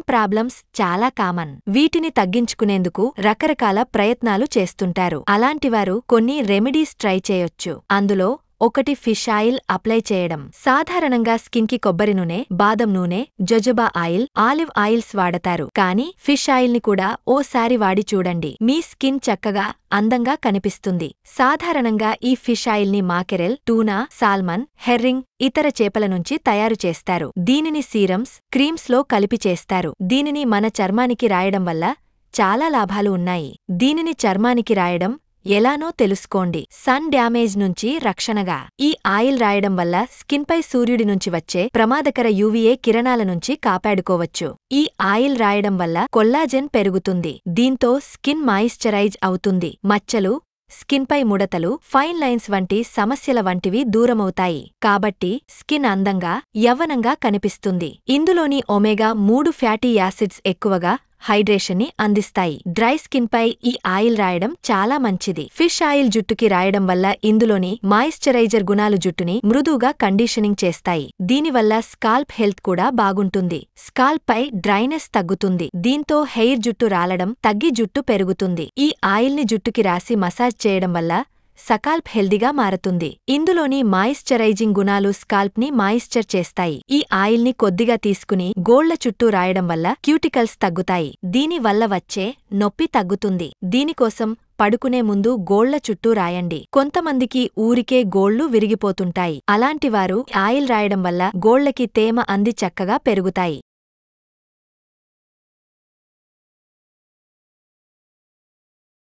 Problems చాలా common. వీటిని తగ్గించుకునేందుకు రకరకాల ప్రయత్నాలు చేస్తుంటారు. అలాంటివారు కొన్ని రెమెడీస్ ట్రై చేయొచ్చు. అందులో ఒకటి ఫిష్ ఆయిల్ అప్లై చేయడం. సాధారణంగా స్కిన్ కి కొబ్బరి నూనె, బాదం నూనె, జొజొబా ఆయిల్, ఆలివ్ ఆయిల్స్ వాడతారు. కానీ ఫిష్ ఆయిల్ ని కూడా ఓసారి వాడి చూడండి. మీ స్కిన్ చక్కగా అందంగా కనిపిస్తుంది. సాధారణంగా ఈ ఫిష్ ఆయిల్ ని మాకెరెల్, టూనా, సాల్మన్, హెర్రింగ్, ఇతర చేపల నుంచి తయారు చేస్తారు. దీనిని సీరమ్స్, క్రీమ్స్ లో కలిపి చేస్తారు. దీనిని మన చర్మానికి రాయడం వల్ల చాలా లాభాలు ఉన్నాయి. దీనిని చర్మానికి రాయడం ఎలానో తెలుసుకోండి. సన్ డ్యామేజ్ నుంచి రక్షణగా ఈ ఆయిల్ రాయడం వల్ల స్కిన్పై సూర్యుడి నుంచి వచ్చే ప్రమాదకర యూవీఏ కిరణాల నుంచి కాపాడుకోవచ్చు. ఈ ఆయిల్ రాయడం వల్ల కొల్లాజెన్ పెరుగుతుంది. దీంతో స్కిన్ మాయిశ్చరైజ్ అవుతుంది. మచ్చలు, స్కిన్పై ముడతలు, ఫైన్ లైన్స్ వంటి సమస్యల వంటివి దూరమవుతాయి. కాబట్టి స్కిన్ అందంగా, యవ్వనంగా కనిపిస్తుంది. ఇందులోని ఒమేగా-3 ఫ్యాటీ యాసిడ్స్ ఎక్కువగా హైడ్రేషన్ ని అందిస్తాయి. డ్రై స్కిన్ పై ఈ ఆయిల్ రాయడం చాలా మంచిది. ఫిష్ ఆయిల్ జుట్టుకి రాయడం వల్ల ఇందులోని మాయిశ్చరైజర్ గుణాలు జుట్టుని మృదువుగా కండీషనింగ్ చేస్తాయి. దీనివల్ల స్కాల్ప్ హెల్త్ కూడా బాగుంటుంది. స్కాల్ప్ పై డ్రైనెస్ తగ్గుతుంది. దీంతో హెయిర్ జుట్టు రాలడం తగ్గి జుట్టు పెరుగుతుంది. ఈ ఆయిల్ ని జుట్టుకి రాసి మసాజ్ చేయడం వల్ల స్కాల్ప్ హెల్దీగా మారుతుంది. ఇందులోని మాయిశ్చరైజింగ్ గుణాలు స్కాల్ప్ ని మాయిశ్చర్ చేస్తాయి. ఈ ఆయిల్ ని కొద్దిగా తీసుకుని గోళ్ల చుట్టూ రాయడం వల్ల క్యూటికల్స్ తగ్గుతాయి. దీని వల్ల వచ్చే నొప్పి తగ్గుతుంది. దీనికోసం పడుకునే ముందు గోళ్ల చుట్టూ రాయండి. కొంతమందికి ఊరికే గోళ్లు విరిగిపోతుంటాయి. అలాంటివారు ఆయిల్ రాయడం వల్ల గోళ్లకి తేమ అంది చక్కగా పెరుగుతాయి.